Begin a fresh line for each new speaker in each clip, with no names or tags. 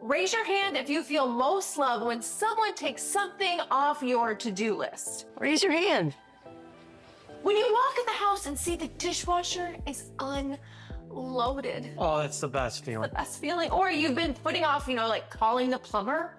Raise your hand if you feel most loved when someone takes something off your to-do list.
Raise your hand.
When you walk in the house and see the dishwasher is unloaded.
Oh, that's the best feeling.
The best feeling. Or you've been putting off, like calling the plumber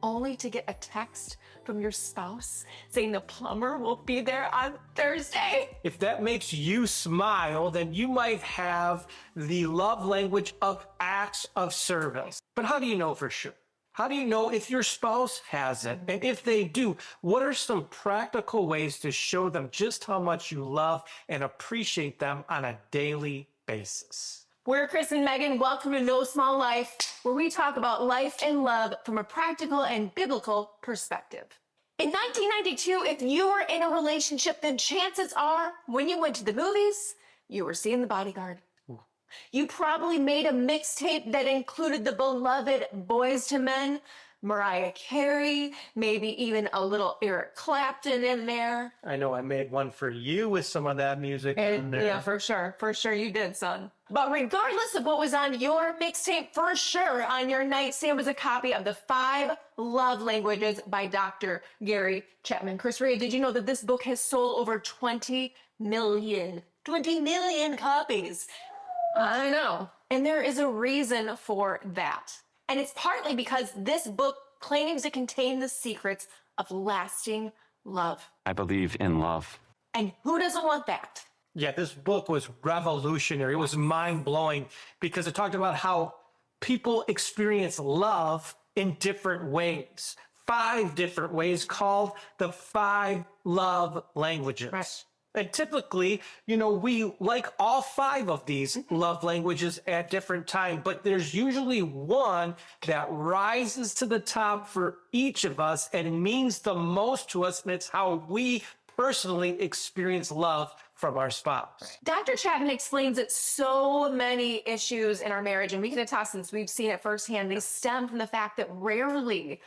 only to get a text from your spouse saying the plumber will be there on Thursday.
If that makes you smile, then you might have the love language of acts of service. But how do you know for sure? How do you know if your spouse has it? And if they do, what are some practical ways to show them just how much you love and appreciate them on a daily basis?
We're Chris and Megan. Welcome to No Small Life, where we talk about life and love from a practical and biblical perspective. In 1992, if you were in a relationship, then chances are when you went to the movies, you were seeing The Bodyguard. You probably made a mixtape that included the beloved Boys II Men, Mariah Carey, maybe even a little Eric Clapton in there.
I know I made one for you with some of that music in there.
Yeah, for sure you did, son. But regardless of what was on your mixtape, for sure on your nightstand was a copy of The 5 Love Languages by Dr. Gary Chapman. Chris Ray, did you know that this book has sold over 20 million copies? I know. And there is a reason for that. And it's partly because this book claims to contain the secrets of lasting love.
I believe in love.
And who doesn't want that?
Yeah, this book was revolutionary. It was mind-blowing because it talked about how people experience love in different ways. 5 different ways called the 5 love languages.
Right.
And typically, we like all 5 of these love languages at different times, but there's usually one that rises to the top for each of us and means the most to us, and it's how we personally experience love from our spouse.
Dr. Chapman explains that so many issues in our marriage, and we can attest since we've seen it firsthand, they stem from the fact that rarely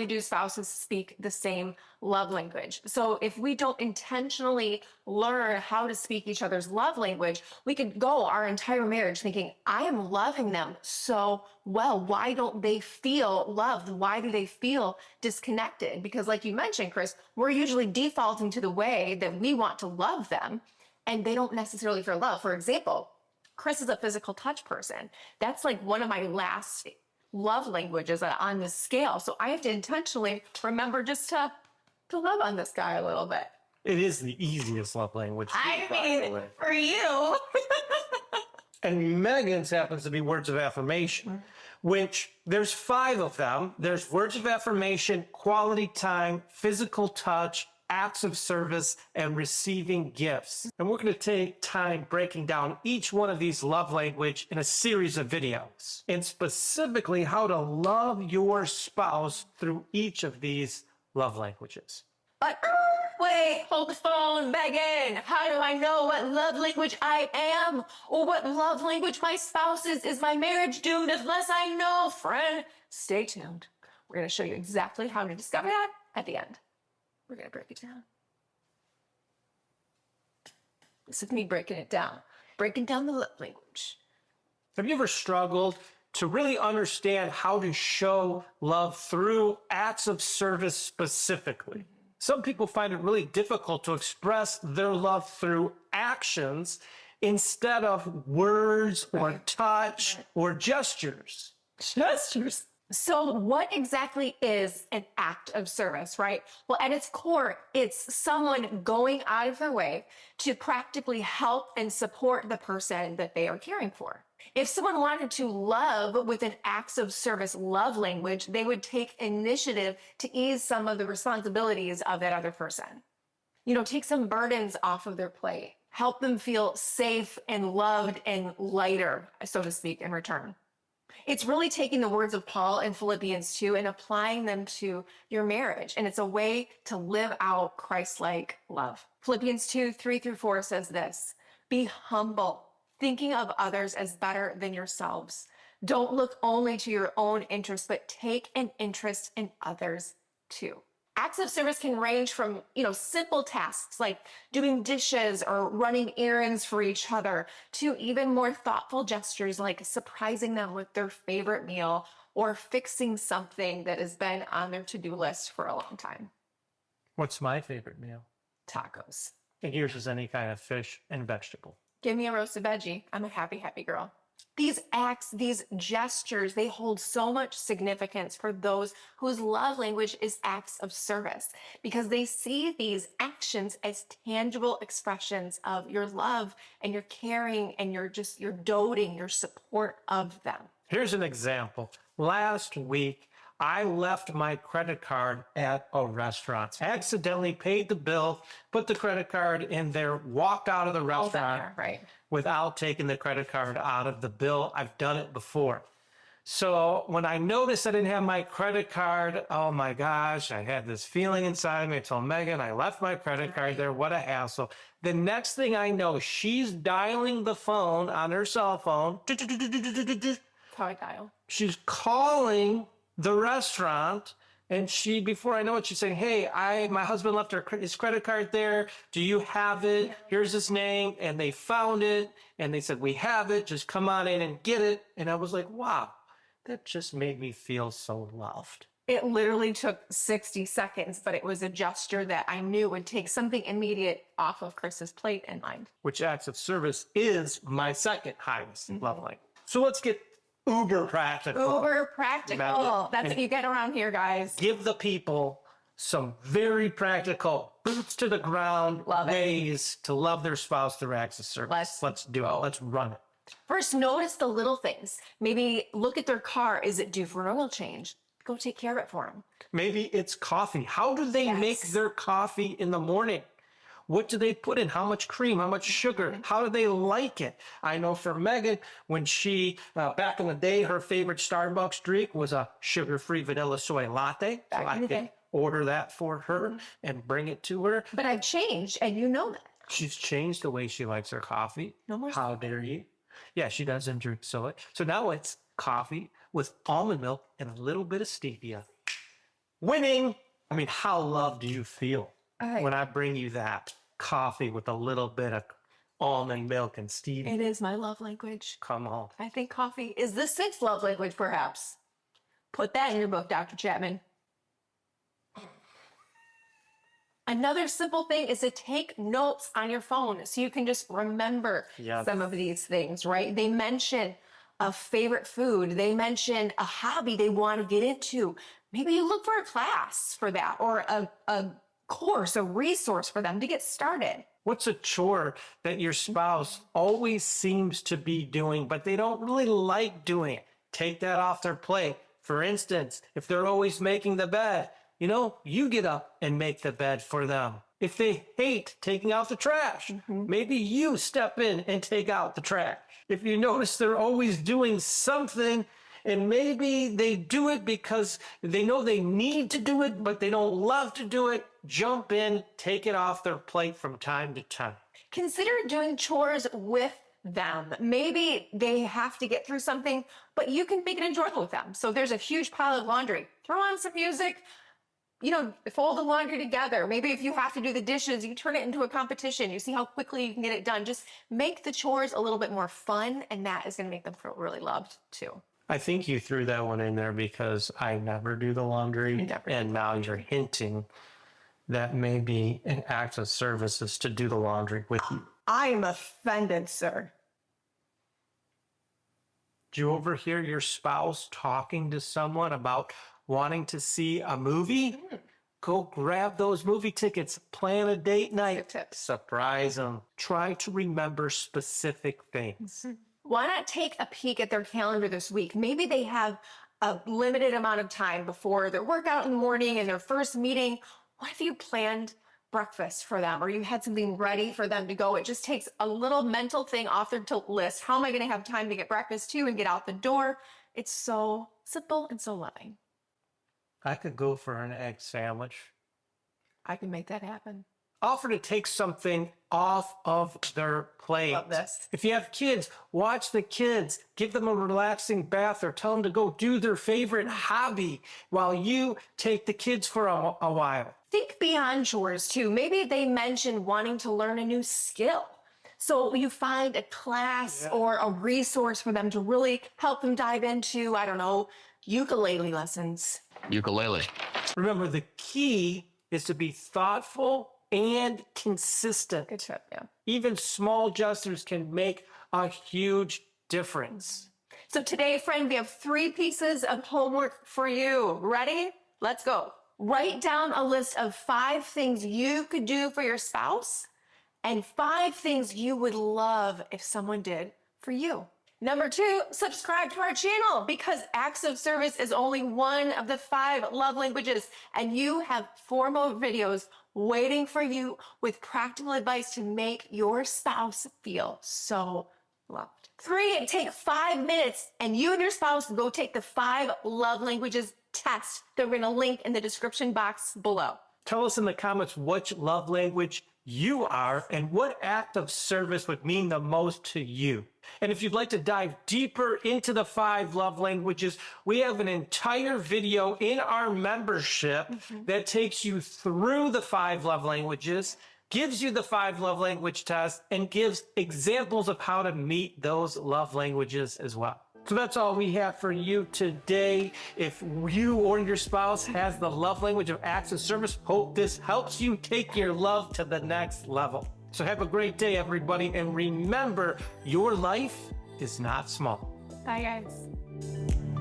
do spouses speak the same love language. So if we don't intentionally learn how to speak each other's love language, we could go our entire marriage thinking, I am loving them so well. Why don't they feel loved? Why do they feel disconnected? Because like you mentioned, Chris, we're usually defaulting to the way that we want to love them, and they don't necessarily feel love. For example, Chris is a physical touch person. That's like one of my last love languages on this scale. So I have to intentionally remember just to love on this guy a little bit.
It is the easiest love language.
I mean, for you.
And Megan's happens to be words of affirmation, which there's 5 of them. There's words of affirmation, quality time, physical touch, acts of service, and receiving gifts. And we're going to take time breaking down each one of these love language in a series of videos, and specifically how to love your spouse through each of these love languages.
But wait, hold the phone, Megan. How do I know what love language I am or what love language my spouse is? Is my marriage doomed unless I know, friend? Stay tuned. We're going to show you exactly how to discover that at the end. We're going to break it down. This is me breaking it down. Breaking down the love language.
Have you ever struggled to really understand how to show love through acts of service specifically? Some people find it really difficult to express their love through actions instead of words or touch or gestures.
Gestures. So what exactly is an act of service, right? Well, at its core, it's someone going out of their way to practically help and support the person that they are caring for. If someone wanted to love with an acts of service love language, they would take initiative to ease some of the responsibilities of that other person. Take some burdens off of their plate, help them feel safe and loved and lighter, so to speak, in return. It's really taking the words of Paul in Philippians 2 and applying them to your marriage. And it's a way to live out Christ-like love. Philippians 2:3-4 says this: be humble, thinking of others as better than yourselves. Don't look only to your own interests, but take an interest in others too. Acts of service can range from, simple tasks like doing dishes or running errands for each other to even more thoughtful gestures like surprising them with their favorite meal or fixing something that has been on their to-do list for a long time.
What's my favorite meal?
Tacos.
And yours is any kind of fish and vegetable.
Give me a roasted veggie. I'm a happy, happy girl. These acts, these gestures, they hold so much significance for those whose love language is acts of service because they see these actions as tangible expressions of your love and your caring and your doting, your support of them.
Here's an example. Last week, I left my credit card at a restaurant. Accidentally paid the bill, put the credit card in there, walked out of the restaurant
Right.
without taking the credit card out of the bill. I've done it before. So when I noticed I didn't have my credit card, oh my gosh, I had this feeling inside me. I told Megan, I left my credit card there. What a hassle. The next thing I know, she's dialing the phone on her cell phone.
That's how I dial.
She's calling the restaurant, and before I know it, she's saying, hey, my husband left his credit card there. Do you have it? Here's his name. And they found it, and they said, we have it. Just come on in and get it. And I was like, wow, that just made me feel so loved.
It literally took 60 seconds, but it was a gesture that I knew would take something immediate off of Chris's plate and mine.
Which acts of service is my second highest love language. So let's get uber practical.
Uber practical. That's what you get around here, guys.
Give the people some very practical, boots to the ground ways to love their spouse through acts of service. Let's do it. Let's run it.
First, notice the little things. Maybe look at their car. Is it due for an oil change? Go take care of it for them.
Maybe it's coffee. How do they make their coffee in the morning? What do they put in? How much cream? How much sugar? How do they like it? I know for Megan, when she, back in the day, her favorite Starbucks drink was a sugar-free vanilla soy latte. So I can order that for her and bring it to her.
But I've changed, and you know that.
She's changed the way she likes her coffee.
No more.
How dare you? Yeah, she doesn't drink soy. So now it's coffee with almond milk and a little bit of stevia. Winning! I mean, how loved do you feel when I bring you that coffee with a little bit of almond milk and stevia?
It is my love language.
Come on.
I think coffee is the 6th love language, perhaps. Put that in your book, Dr. Chapman. Another simple thing is to take notes on your phone so you can just remember some of these things, right? They mention a favorite food. They mention a hobby they want to get into. Maybe you look for a class for that or a course, a resource for them to get started.
What's a chore that your spouse always seems to be doing, but they don't really like doing it? Take that off their plate. For instance, if they're always making the bed, you get up and make the bed for them. If they hate taking out the trash, maybe you step in and take out the trash. If you notice they're always doing something, and maybe they do it because they know they need to do it, but they don't love to do it, jump in, take it off their plate from time to time.
Consider doing chores with them. Maybe they have to get through something, but you can make it enjoyable with them. So there's a huge pile of laundry. Throw on some music, fold the laundry together. Maybe if you have to do the dishes, you turn it into a competition. You see how quickly you can get it done. Just make the chores a little bit more fun, and that is going to make them feel really loved too.
I think you threw that one in there because I never do the laundry, and now you're hinting that maybe an act of service is to do the laundry with you.
I am offended, sir.
Do you overhear your spouse talking to someone about wanting to see a movie? Go grab those movie tickets, plan a date night, surprise them. Try to remember specific things.
Why not take a peek at their calendar this week? Maybe they have a limited amount of time before their workout in the morning and their first meeting. What if you planned breakfast for them or you had something ready for them to go? It just takes a little mental thing off their list. How am I going to have time to get breakfast too and get out the door? It's so simple and so loving.
I could go for an egg sandwich.
I can make that happen.
Offer to take something off of their plate.
Love this.
If you have kids, watch the kids. Give them a relaxing bath or tell them to go do their favorite hobby while you take the kids for a while.
Think beyond chores too. Maybe they mentioned wanting to learn a new skill. So you find a class or a resource for them to really help them dive into, ukulele lessons.
Ukulele.
Remember, the key is to be thoughtful and consistent.
Good trip, yeah.
Even small gestures can make a huge difference.
So today, friend, we have 3 pieces of homework for you. Ready? Let's go. Write down a list of 5 things you could do for your spouse and 5 things you would love if someone did for you. Number 2, subscribe to our channel because acts of service is only one of the 5 love languages, and you have 4 more videos waiting for you with practical advice to make your spouse feel so loved. 3, take 5 minutes and you and your spouse go take the 5 love languages test that we're going to link in the description box below.
Tell us in the comments which love language you are and what act of service would mean the most to you. And if you'd like to dive deeper into the 5 love languages, we have an entire video in our membership that takes you through the 5 love languages, gives you the 5 love language test, and gives examples of how to meet those love languages as well. So that's all we have for you today. If you or your spouse has the love language of acts of service, hope this helps you take your love to the next level. So have a great day, everybody. And remember, your life is not small.
Bye, guys.